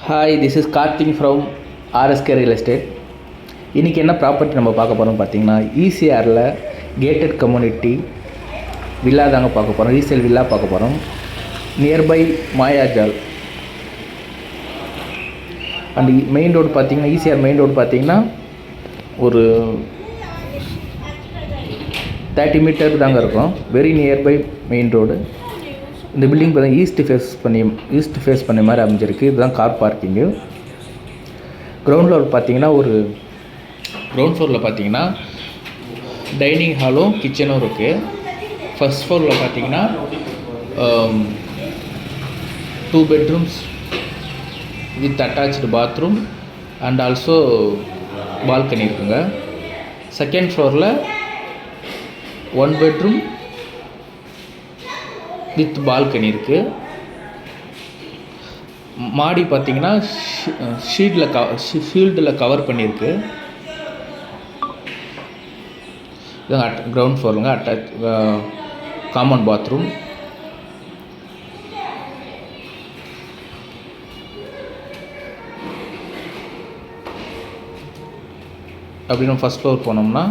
Hi, this is Karthik from RSK real estate. இன்றைக்கி என்ன property நம்ம பார்க்க போகிறோம்னு பார்த்தீங்கன்னா, ஈசிஆரில் கேட்டட் கம்யூனிட்டி வில்லா தாங்க பார்க்க போகிறோம். ரீசேல் வில்லா பார்க்க போகிறோம். Nearby Mayajaal and main road பார்த்தீங்கன்னா, ஈசிஆர் மெயின் ரோடு பார்த்தீங்கன்னா ஒரு 30 மீட்டர் தாங்க இருக்கும். Very nearby main road. இந்த பில்டிங் பார்த்தீங்கன்னா ஈஸ்ட் ஃபேஸ் பண்ண மாதிரி அமைஞ்சிருக்கு. இதுதான் கார் பார்க்கிங்கு. கிரவுண்ட் ஃப்ளோரில் பார்த்தீங்கன்னா டைனிங் ஹாலும் கிச்சனும் இருக்குது. ஃபஸ்ட் ஃப்ளோரில் பார்த்தீங்கன்னா 2 bedrooms with attached bathroom and also balcony இருக்குங்க. செகண்ட் ஃப்ளோரில் 1 bedroom வித் பால்கனி இருக்குது. மாடி பார்த்திங்கன்னா ஷீல்டில் கவர் பண்ணியிருக்கு. இதுதான் கிரவுண்ட் ஃப்ளோருங்க. Attach common bathroom. அப்படின்னு ஃபஸ்ட் ஃப்ளோர் போனோம்னா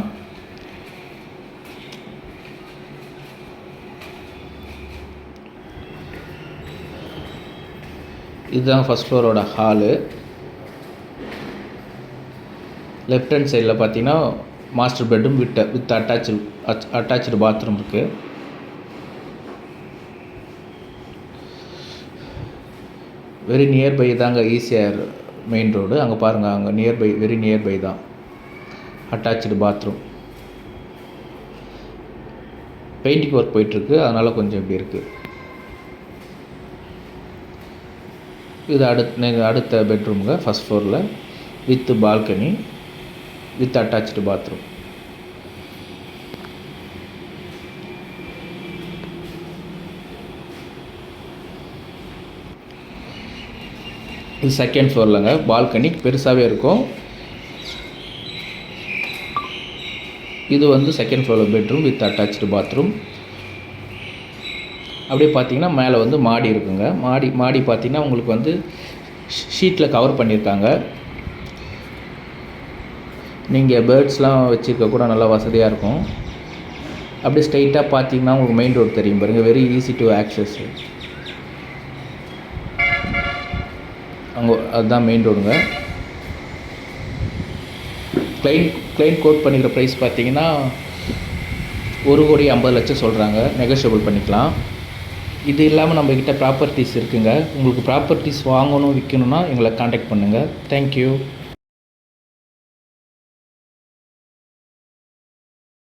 இதுதான் ஃபஸ்ட் ஃப்ளோரோட ஹாலு. லெஃப்ட் ஹேண்ட் சைடில் பார்த்தீங்கன்னா master bedroom with attach bathroom இருக்குது. வெரி நியர்பை தாங்க ஈசிஆர் மெயின் ரோடு. அங்கே பாருங்கள், அங்கே வெரி நியர்பை தான் அட்டாச்சு பாத்ரூம். பெயிண்டிங் ஒர்க் போயிட்டுருக்கு, அதனால் கொஞ்சம் இப்படி இருக்குது. இது அடுத்த பெட்ரூமுங்க ஃபஸ்ட் ஃப்ளோரில் with balcony with attach bathroom. இது செகண்ட் ஃப்ளோர்லங்க. பால்கனி பெருசாகவே இருக்கும். இது செகண்ட் ஃப்ளோரில் பெட்ரூம் வித் அட்டாச்சு பாத்ரூம். அப்படியே பார்த்தீங்கன்னா மேலே மாடி இருக்குங்க. மாடி பார்த்தீங்கன்னா உங்களுக்கு ஷீட்டில் கவர் பண்ணியிருக்காங்க. நீங்கள் பேர்ட்ஸ்லாம் வச்சுருக்க கூட நல்லா வசதியாக இருக்கும். அப்படியே ஸ்ட்ரைட்டாக பார்த்தீங்கன்னா உங்களுக்கு மெயின் ரோடு தெரியும் பாருங்கள். Very easy to access. அதுதான் மெயின் ரோடுங்க. கிளைண்ட் கோட் பண்ணிக்கிற ப்ரைஸ் பார்த்தீங்கன்னா 1,50,00,000 சொல்கிறாங்க. நெகோஷியபிள் பண்ணிக்கலாம். இது இல்லாமல் நம்மக்கிட்ட ப்ராப்பர்ட்டிஸ் இருக்குங்க. உங்களுக்கு ப்ராப்பர்ட்டிஸ் வாங்கணும், விற்கணுன்னா எங்களை காண்டாக்ட் பண்ணுங்கள். தேங்க்யூ.